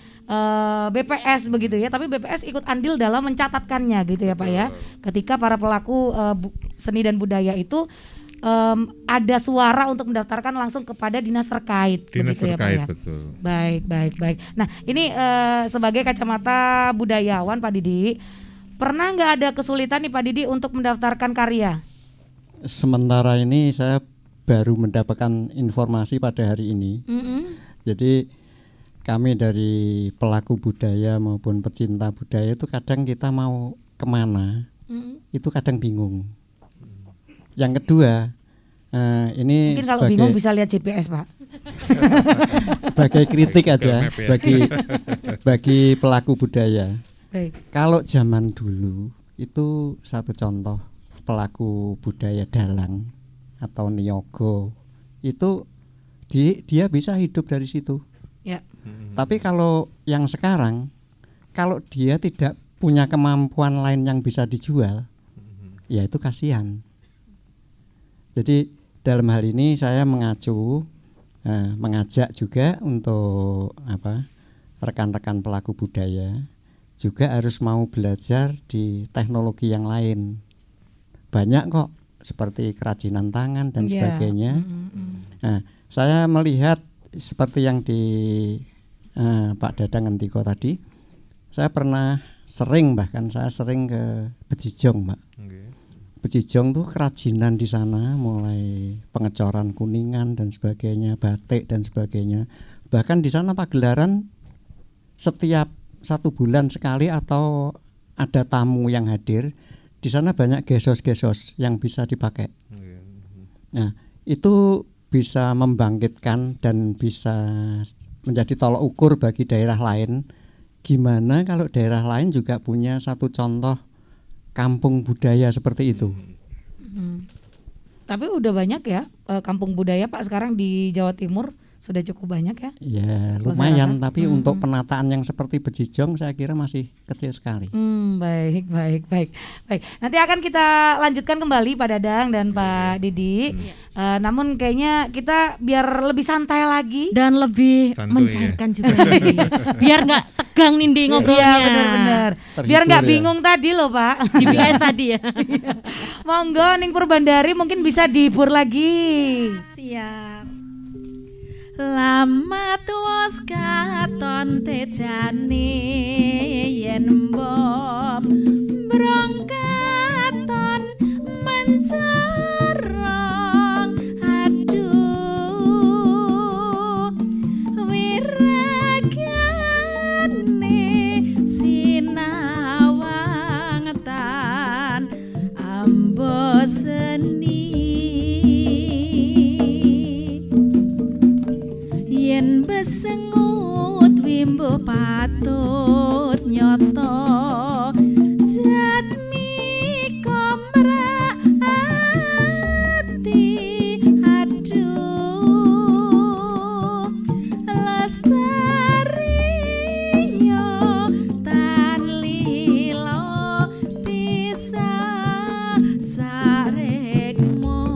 BPS begitu ya, tapi BPS ikut andil dalam mencatatkannya gitu ya Pak ya. Ketika para pelaku seni dan budaya itu ada suara untuk mendaftarkan langsung kepada dinas terkait. Dinas begitu terkait ya, Pak, ya? betul. Baik. Nah ini sebagai kacamata budayawan Pak Didi, pernah nggak ada kesulitan nih Pak Didi untuk mendaftarkan karya? Sementara ini saya baru mendapatkan informasi pada hari ini. Jadi kami dari pelaku budaya maupun pecinta budaya itu kadang kita mau kemana itu kadang bingung. Yang kedua ini Mungkin kalau bingung bisa lihat GPS Pak. sebagai kritik aja Google Map, ya. bagi pelaku budaya. Baik. Kalau zaman dulu itu satu contoh, pelaku budaya dalang atau niaga itu dia bisa hidup dari situ. Ya. Tapi kalau yang sekarang, kalau dia tidak punya kemampuan lain yang bisa dijual, ya itu kasihan. Jadi dalam hal ini saya mengajak juga untuk rekan-rekan pelaku budaya juga harus mau belajar di teknologi yang lain. Banyak kok seperti kerajinan tangan dan sebagainya. Nah, saya melihat seperti yang di Pak Dadang Ngendiko tadi, saya sering ke Bejijong, Pak. Bejijong tuh kerajinan di sana, mulai pengecoran kuningan dan sebagainya, batik dan sebagainya. Bahkan di sana pagelaran setiap 1 bulan sekali atau ada tamu yang hadir, di sana banyak gesos-gesos yang bisa dipakai. Nah, itu bisa membangkitkan dan bisa menjadi tolok ukur bagi daerah lain. Gimana kalau daerah lain juga punya satu contoh kampung budaya seperti itu. Tapi udah banyak ya kampung budaya Pak sekarang di Jawa Timur, sudah cukup banyak ya? Ya lumayan, tapi untuk penataan yang seperti Bejijong saya kira masih kecil sekali. Baik. Nanti akan kita lanjutkan kembali Pak Dadang dan Pak Didi. Namun kayaknya kita biar lebih santai lagi dan lebih mencairkan juga nih. Biar nggak tegang Nindi ngobrolnya. Iya benar-benar. Biar nggak bingung tadi loh Pak. GPS tadi ya. Monggo ning Purbandari mungkin bisa dihibur lagi. Siap. Lama tuwas katon tejane yen mbom brong katon mencorong aduh wiragane sinawang tan ambo seni yen besengut wimbo patut nyoto jatmi komra ati aduh lestari yo tan lilo bisa sarekmo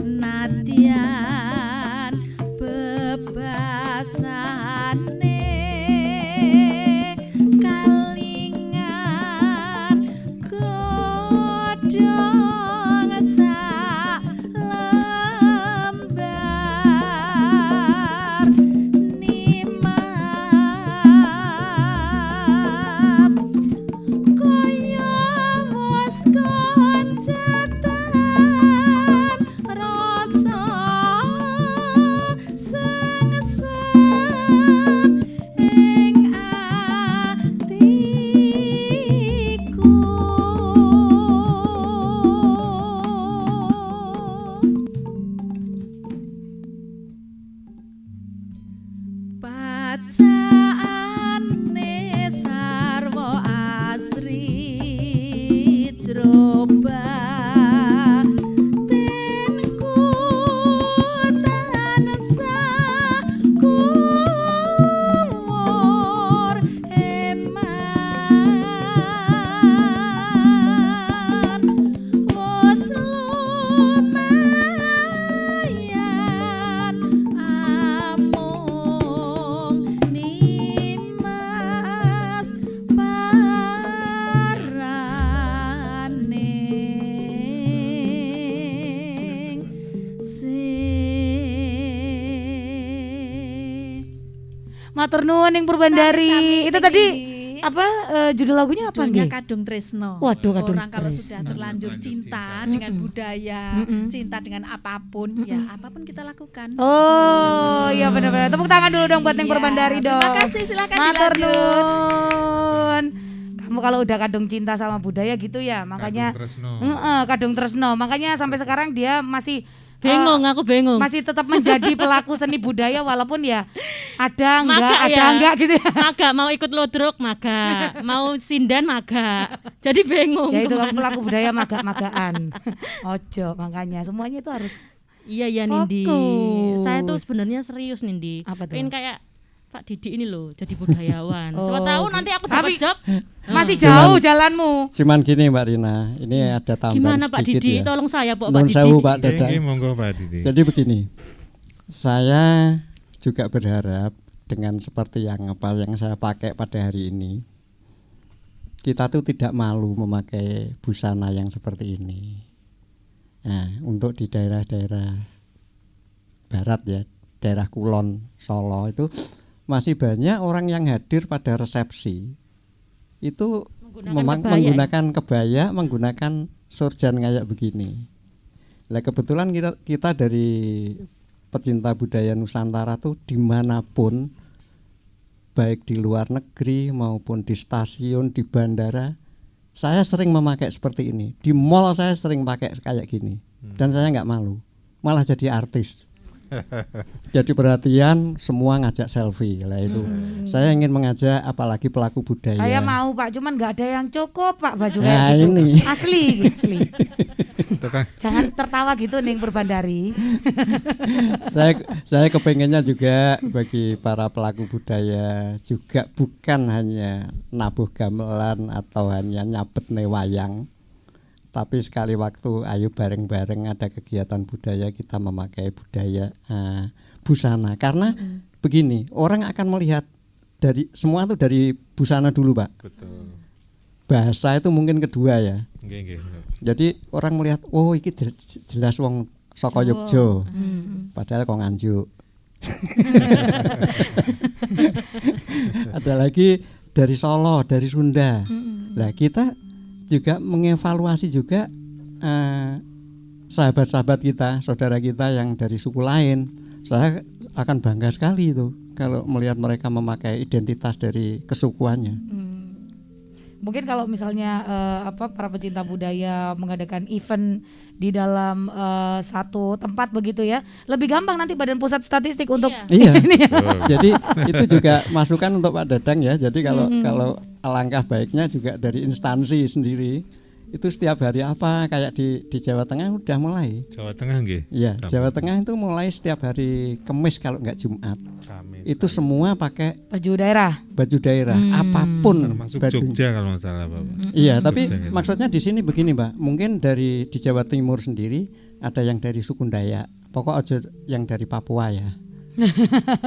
nadian bebasane kalingan godhong sak lembar nimas kaya wis koncatan rasa sengsem ing atiku bacaane sarwa asri jroba tenku tansah kuwur eman wis lumayan amung nimas paraning Matur nuwun ning Purbandari. Sami-sami Itu ning tadi Indi. apa judul lagunya apa Judulnya nggih? Kadung Tresno. Waduh, Kadung Orang kalau Tresno. sudah terlanjur cinta dengan budaya, cinta dengan apapun, ya apapun kita lakukan. Oh, iya benar-benar. Tepuk tangan dulu dong buat ning Iya, Purbandari dong. terima kasih, silakan Matur dilanjut. nuwun. Kamu kalau udah kadung cinta sama budaya gitu ya, makanya Kadung Tresno. Kadung Tresno. Makanya sampai sekarang dia masih Bingung, aku bingung. masih tetap menjadi pelaku seni budaya walaupun ya ada Maga enggak gitu ya. Maga mau ikut lodrok maga, mau sindan maga. Jadi bingung. Ya itu kan kemana. pelaku budaya maga-magaan. Ojo, makanya semuanya itu harus Iya ya Nindi. Fokus. Saya tuh sebenarnya serius Nindi. Apa tuh? Pengen kayak Pak Didi ini loh jadi budayawan. Oh, Siapa tahu gitu. nanti aku Tapi- dapat job. masih Cuman- jauh jalanmu. Cuman gini Mbak Rina, ini ada tambahan Gimana Pak sedikit Didi? ya. Tolong saya Pak Nun Didi. sewu Pak Oke, Dadang. oke, monggo Pak Didi. Jadi begini, saya juga berharap dengan seperti yang saya pakai pada hari ini, kita tuh tidak malu memakai busana yang seperti ini. Nah, untuk di daerah-daerah barat ya, daerah Kulon, Solo itu masih banyak orang yang hadir pada resepsi itu menggunakan kebaya, menggunakan surjan kayak begini. Nah kebetulan kita dari pecinta budaya Nusantara tuh dimanapun, baik di luar negeri maupun di stasiun, di bandara, saya sering memakai seperti ini. Di mall saya sering pakai kayak gini, dan saya nggak malu, malah jadi artis. Jadi perhatian, semua ngajak selfie lah itu. Saya ingin mengajak apalagi pelaku budaya. Saya mau Pak, cuman nggak ada yang cukup Pak baju Nah, kayak gitu. ini. Asli. Itu kan Jangan tertawa gitu nih berbandari. saya kepengennya juga bagi para pelaku budaya juga bukan hanya nabuh gamelan atau hanya nyabet wayang, tapi sekali waktu ayo bareng-bareng ada kegiatan budaya kita memakai budaya busana, karena begini, orang akan melihat dari semua itu dari busana dulu Pak. betul. Bahasa itu mungkin kedua ya. Nggih, nggih. Jadi orang melihat, oh iki jelas wong saka Yogya. Padahal kok Nganjuk. Ada lagi dari Solo, dari Sunda. Nah, kita juga mengevaluasi juga sahabat-sahabat kita, saudara kita yang dari suku lain. Saya akan bangga sekali itu kalau melihat mereka memakai identitas dari kesukuannya. Mungkin kalau misalnya para pecinta budaya mengadakan event di dalam satu tempat begitu ya, lebih gampang nanti Badan Pusat Statistik untuk Iya. Jadi itu juga masukan untuk Pak Dadang ya. Jadi kalau alangkah baiknya juga dari instansi sendiri itu setiap hari apa kayak di Jawa Tengah udah mulai. Jawa Tengah nggih. Iya, Jawa Tengah itu mulai setiap hari Kamis kalau nggak Jumat. Kamis. Itu semua pakai baju daerah. baju daerah, apapun termasuk bajunya. Jogja kalau nggak salah Bapak. Iya, tapi Jogja gitu. maksudnya di sini begini, Mbak. Mungkin di Jawa Timur sendiri ada yang dari suku Dayak. Pokok aja yang dari Papua ya.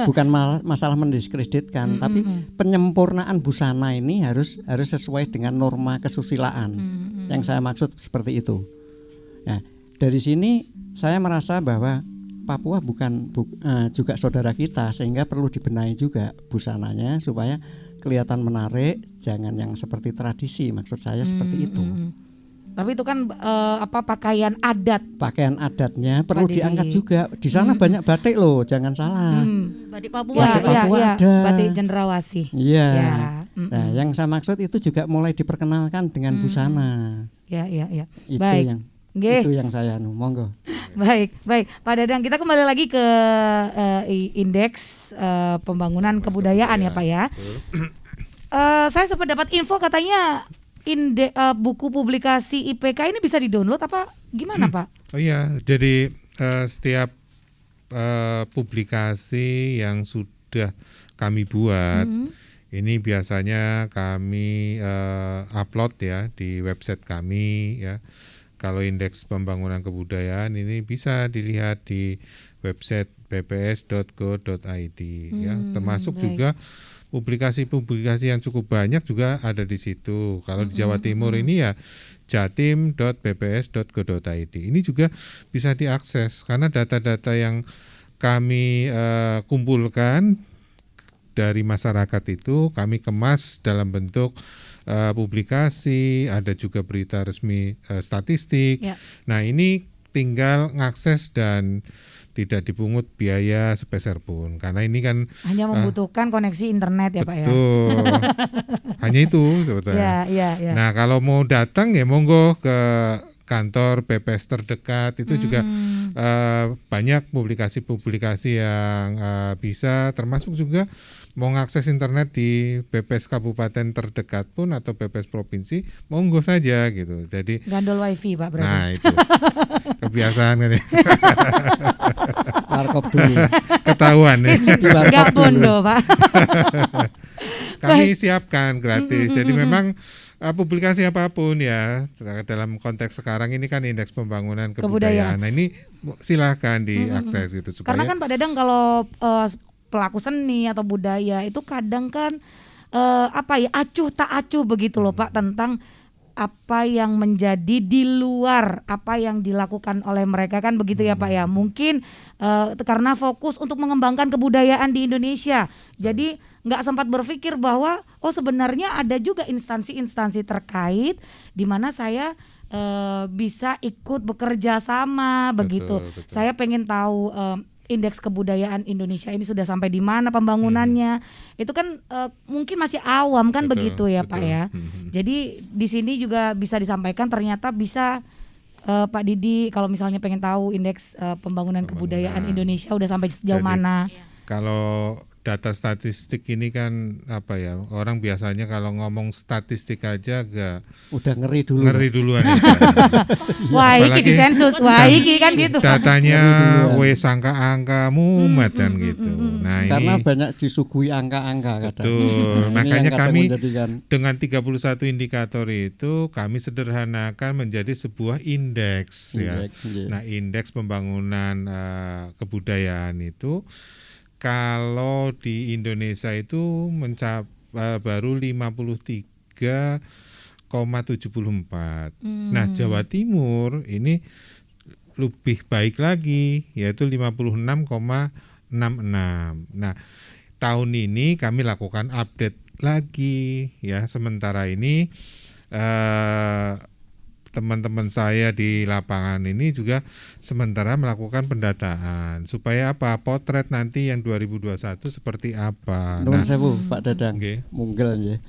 Bukan masalah mendiskreditkan, tapi penyempurnaan busana ini harus sesuai dengan norma kesusilaan. Yang saya maksud seperti itu. Nah, dari sini saya merasa bahwa Papua juga saudara kita, sehingga perlu dibenahi juga busananya supaya kelihatan menarik, jangan yang seperti tradisi. Maksud saya seperti itu. Tapi itu kan pakaian adat. Pakaian adatnya perlu Pak Didi. diangkat juga. Di sana banyak batik loh, jangan salah. Batik Papua. Batik Papua ada. Batik Cendrawasih. Iya. Ya, Nah, yang saya maksud itu juga mulai diperkenalkan dengan busana. Ya. Itu Baik. yang Nggih. itu yang saya monggo. Baik. Pak Dadang, kita kembali lagi ke indeks pembangunan kebudayaan ya Pak ya. Saya sempat dapat info katanya buku publikasi IPK ini bisa di-download apa gimana Pak? Oh iya, jadi setiap publikasi yang sudah kami buat ini biasanya kami upload ya di website kami ya. Kalau indeks pembangunan kebudayaan ini bisa dilihat di website bps.go.id ya. Termasuk juga publikasi-publikasi yang cukup banyak juga ada di situ. Kalau di Jawa Timur ini ya jatim.bps.go.id. Ini juga bisa diakses karena data-data yang kami kumpulkan dari masyarakat itu kami kemas dalam bentuk publikasi, ada juga berita resmi statistik. Ya. Nah, ini tinggal ngakses dan tidak dipungut biaya sepeser pun karena ini kan Hanya membutuhkan koneksi internet ya Pak ya. betul. Hanya itu sebetulnya. Ya. Nah, kalau mau datang ya monggo ke kantor BPS terdekat itu juga banyak publikasi-publikasi yang bisa, termasuk juga mau ngakses internet di BPS kabupaten terdekat pun atau BPS provinsi, monggo saja gitu. Jadi Gandol wifi Pak berarti. nah itu kebiasaan kan ya. Warkop dulu. Ketahuan ya. Enggak bondo Pak. Kami siapkan gratis. Jadi memang publikasi apapun ya dalam konteks sekarang ini kan indeks pembangunan kebudayaan. Nah ini silakan diakses gitu supaya. Karena kan Pak Dadang kalau pelaku seni atau budaya itu kadang kan acuh tak acuh begitu loh Pak, tentang apa yang menjadi di luar apa yang dilakukan oleh mereka kan begitu ya Pak ya. Mungkin karena fokus untuk mengembangkan kebudayaan di Indonesia. Jadi nggak sempat berpikir bahwa sebenarnya ada juga instansi-instansi terkait di mana saya bisa ikut bekerja sama begitu. Betul. Saya pengen tahu indeks kebudayaan Indonesia ini sudah sampai di mana pembangunannya. Itu kan mungkin masih awam kan begitu ya Pak ya. Jadi di sini juga bisa disampaikan ternyata bisa Pak Didi kalau misalnya pengen tahu indeks pembangunan kebudayaan Indonesia udah sampai sejauh mana. Kalau data statistik ini kan orang biasanya kalau ngomong statistik aja agak Udah ngeri dulu. ngeri duluan ya. Wah iki di sensus, wah iki kan gitu. Datanya wes angka-angka mumet kan gitu. Nah Karena ini banyak disuguhi angka-angka kadang. betul. Nah, ini Makanya yang kadang kami menjadikan dengan 31 indikator itu kami sederhanakan menjadi sebuah indeks ya. indeks, iya. Nah, indeks pembangunan kebudayaan itu kalau di Indonesia itu baru 53,74. Nah, Jawa Timur ini lebih baik lagi yaitu 56,66. Nah, tahun ini kami lakukan update lagi ya. Sementara ini teman-teman saya di lapangan ini juga sementara melakukan pendataan supaya potret nanti yang 2021 seperti apa. Nuwun sewu Pak Dadang. Nggih. Munggel nggih.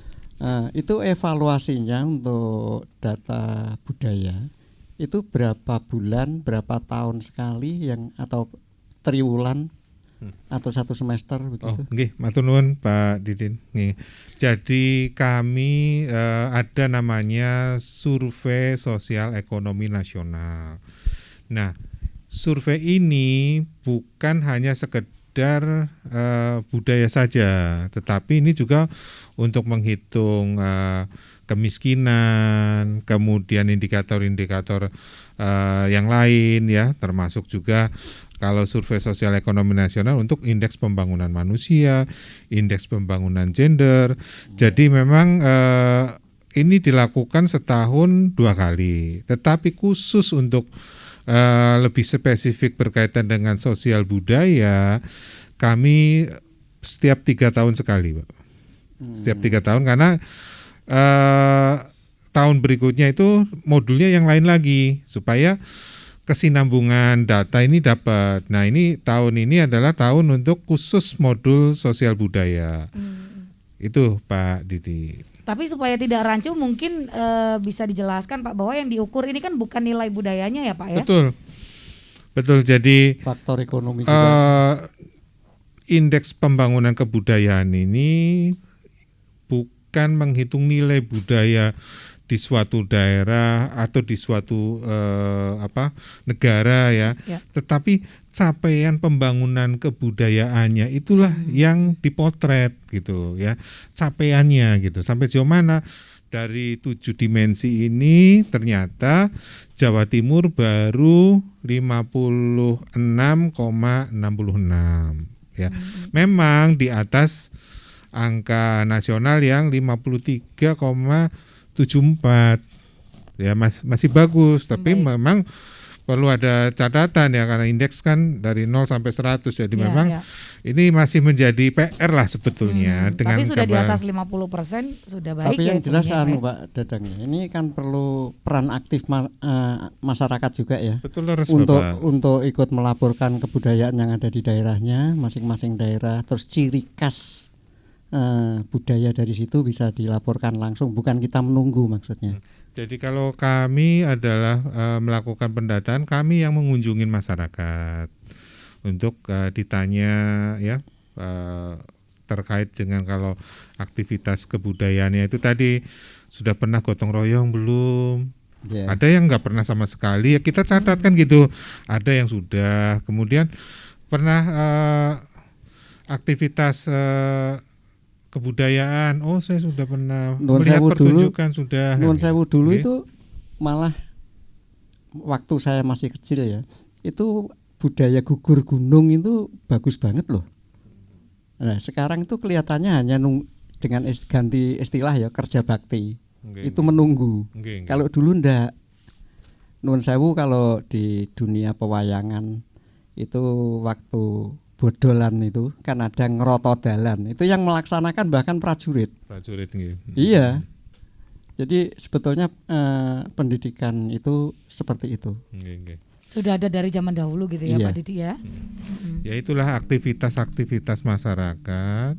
Itu evaluasinya untuk data budaya itu berapa bulan, berapa tahun sekali atau triwulan atau satu semester begitu. Nggih, matur nuwun Pak Didin. Nggih. Jadi kami ada namanya Survei Sosial Ekonomi Nasional. Nah, survei ini bukan hanya sekedar budaya saja, tetapi ini juga untuk menghitung kemiskinan, kemudian indikator-indikator yang lain ya, termasuk juga kalau survei sosial ekonomi nasional untuk indeks pembangunan manusia, indeks pembangunan gender. Jadi memang ini dilakukan setahun 2 kali. Tetapi khusus untuk lebih spesifik berkaitan dengan sosial budaya, kami setiap 3 tahun sekali, Pak. Setiap 3 tahun karena tahun berikutnya itu modulnya yang lain lagi supaya kesinambungan data ini dapat. Nah, ini tahun ini adalah tahun untuk khusus modul sosial budaya. Itu Pak Didi. Tapi supaya tidak rancu mungkin bisa dijelaskan Pak bahwa yang diukur ini kan bukan nilai budayanya ya Pak ya. Betul. Jadi Faktor ekonomi juga. Indeks pembangunan kebudayaan ini bukan menghitung nilai budaya di suatu daerah atau di suatu negara ya. Tetapi capaian pembangunan kebudayaannya itulah yang dipotret gitu ya, capaiannya gitu sampai sejauh mana. Dari 7 dimensi ini ternyata Jawa Timur baru 56,66 ya. Memang di atas angka nasional yang 53,74 ya, masih bagus, tapi memang perlu ada catatan ya karena indeks kan dari 0 sampai 100 jadi memang ini masih menjadi PR lah sebetulnya dengan tapi sudah di atas 50% sudah baik. Tapi yang jelas Pak Dadang ini kan perlu peran aktif masyarakat juga ya. Betul harus untuk ikut melaporkan kebudayaan yang ada di daerahnya, masing-masing daerah, terus ciri khas budaya dari situ bisa dilaporkan langsung, bukan kita menunggu maksudnya. Jadi kalau kami adalah melakukan pendataan, kami yang mengunjungi masyarakat untuk ditanya ya terkait dengan kalau aktivitas kebudayaannya itu tadi sudah pernah gotong royong belum? Ya. Ada yang nggak pernah sama sekali, ya kita catatkan gitu. Ada yang sudah, kemudian pernah aktivitas kebudayaan. Oh, saya sudah pernah Nuwun melihat sewu pertunjukan sudah. Nuwun sewu dulu Oke. itu malah waktu saya masih kecil ya, itu budaya gugur gunung itu bagus banget loh. Nah, sekarang itu kelihatannya hanya dengan ganti istilah ya, kerja bakti. Oke, Itu menunggu. oke. Kalau dulu ndak. Nuwun sewu kalau di dunia pewayangan itu waktu bodolan itu kan ada ngeroto dalan. Itu yang melaksanakan bahkan prajurit. Prajurit nggih. Iya. Jadi sebetulnya pendidikan itu seperti itu. Nggih, nggih. Sudah ada dari zaman dahulu gitu ya Iya. Pak Didi ya. Ya itulah aktivitas-aktivitas masyarakat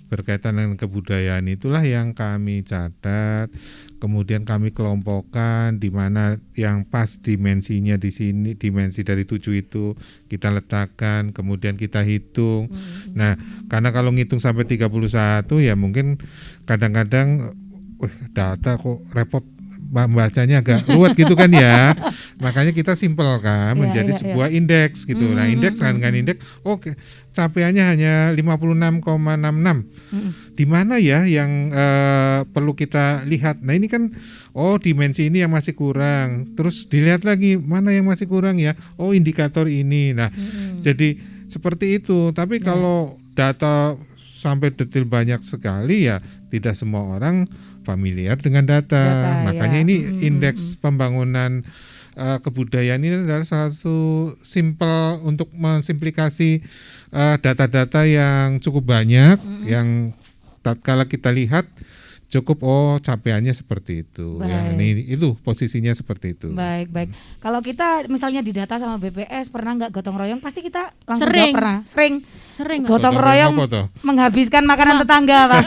berkaitan dengan kebudayaan, itulah yang kami catat, kemudian kami kelompokkan di mana yang pas dimensinya di sini, dimensi dari 7 itu kita letakkan, kemudian kita hitung. Nah, karena kalau ngitung sampai 31 ya mungkin kadang-kadang data kok repot, bacanya agak ruwet gitu kan ya. Makanya kita simpelkan menjadi sebuah indeks gitu. Nah, indeks dengan indeks oke, capaiannya hanya 56,66. Di mana ya yang perlu kita lihat? Nah, ini kan dimensi ini yang masih kurang. Terus dilihat lagi mana yang masih kurang ya? Oh, indikator ini. Nah, jadi seperti itu. Tapi kalau data sampai detail banyak sekali ya tidak semua orang familiar dengan data. Makanya ini indeks pembangunan kebudayaan ini adalah salah satu simpel untuk mensimplifikasi data-data yang cukup banyak yang tatkala kita lihat cukup capaiannya seperti itu. Ya, ini itu posisinya seperti itu. Baik. Kalau kita misalnya didata sama BPS pernah nggak gotong royong? Pasti kita langsung Sering. jawab pernah. Sering. Kok. Gotong royong apa toh? menghabiskan makanan tetangga, Pak.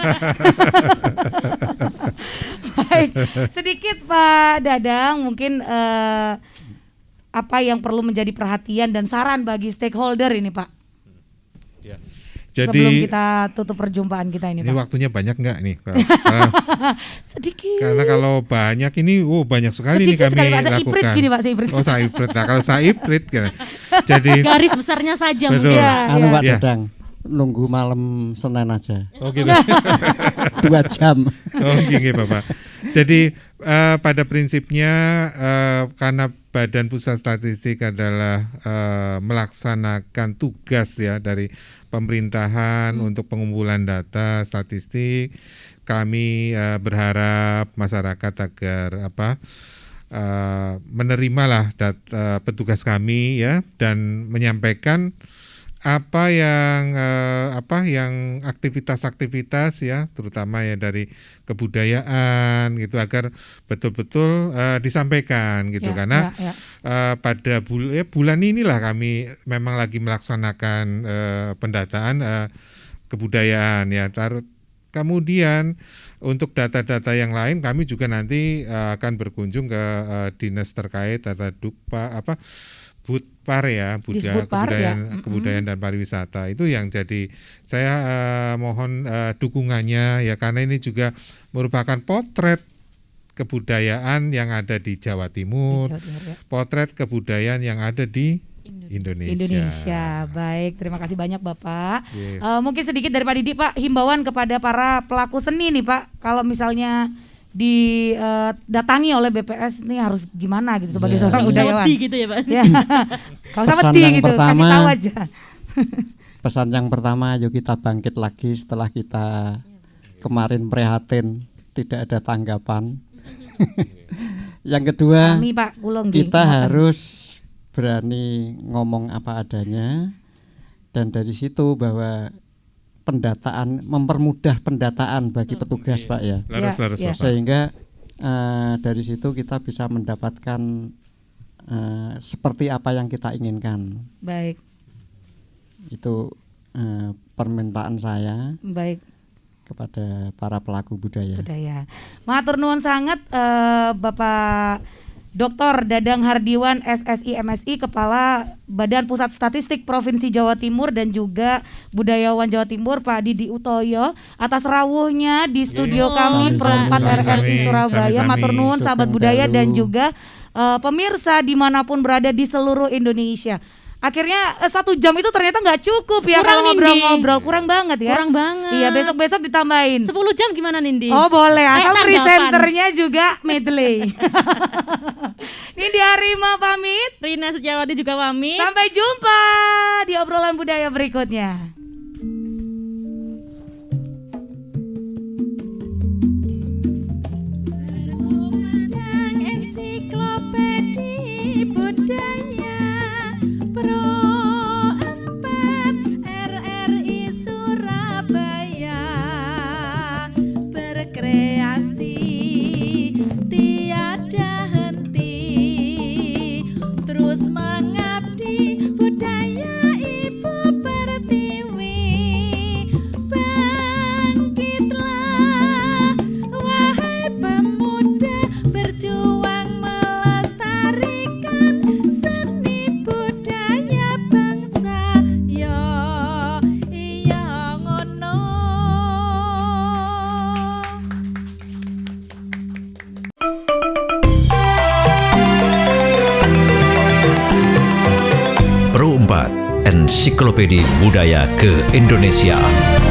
Baik, sedikit Pak Dadang mungkin apa yang perlu menjadi perhatian dan saran bagi stakeholder ini, Pak? Ya. Sebelum Jadi kita tutup perjumpaan kita ini, ini Pak. waktunya banyak nggak nih? Sedikit. Karena kalau banyak ini, banyak sekali nih Sedikit kami sekali, Pak. Saya lakukan. iprit gini, Pak, saya iprit. Oh, saya iprit. Nah, kalau saya iprit, jadi Garis besarnya saja Betul. mungkin. Anu Pak Ya. Dadang, nunggu malam Senin aja. oh gitu. 2 jam. Oh, gini Bapak. Jadi pada prinsipnya karena Badan Pusat Statistik adalah melaksanakan tugas ya dari pemerintahan untuk pengumpulan data statistik, kami berharap masyarakat agar menerimalah data petugas kami ya dan menyampaikan apa yang aktivitas-aktivitas ya terutama ya dari kebudayaan gitu agar betul-betul disampaikan gitu karena pada bulan inilah kami memang lagi melaksanakan pendataan kebudayaan ya. Kemudian untuk data-data yang lain kami juga nanti akan berkunjung ke dinas terkait atau Budpar ya, kebudayaan dan pariwisata itu yang jadi saya mohon dukungannya ya karena ini juga merupakan potret kebudayaan yang ada di Jawa Timur, potret kebudayaan yang ada di Indonesia. Baik, terima kasih banyak Bapak. Yes. Mungkin sedikit dari Pak Didi, Pak, himbauan kepada para pelaku seni nih Pak, kalau misalnya didatangi oleh BPS ini harus gimana gitu sebagai seorang budayawan. Gitu ya Pak. Ya. Kalau sama Pesan wedi yang gitu, pertama, kasih tahu aja. Pesan yang pertama, yuk kita bangkit lagi setelah kita kemarin prihatin tidak ada tanggapan. Yang kedua, Kami, Pak, Kulong, kita Ngoten. harus berani ngomong apa adanya dan dari situ bahwa pendataan mempermudah pendataan bagi petugas Pak ya. Laras Bapak. Sehingga dari situ kita bisa mendapatkan seperti apa yang kita inginkan. Baik. Itu permintaan saya. Baik. kepada para pelaku budaya. Matur nuwun sangat Bapak Dr. Dadang Hardiwan SSI MSI Kepala Badan Pusat Statistik Provinsi Jawa Timur dan juga Budayawan Jawa Timur Pak Didi Utoyo atas rawuhnya di studio kami Pro 4 RRI Surabaya. Matur nuwun sahabat budaya dan juga pemirsa dimanapun berada di seluruh Indonesia. Akhirnya 1 jam itu ternyata nggak cukup ya kalau ngobrol-ngobrol, kurang banget ya. Kurang banget. Iya, besok-besok ditambahin 10 jam gimana Nindi? Oh boleh, asal tanggapan. presenternya juga medley. Nindi Arima pamit. Rina Sejawati juga pamit. Sampai jumpa di obrolan budaya berikutnya. Ensiklopedi Budaya Pro 4 RRI Surabaya berkreasi tiada henti terus mengabdi budaya Ibu Pertiwi. Bangkitlah wahai pemuda, berjuang melestarikan seni budaya bangsa. Yo iya ngono. Pro 4 Ensiklopedia Budaya Keindonesiaan.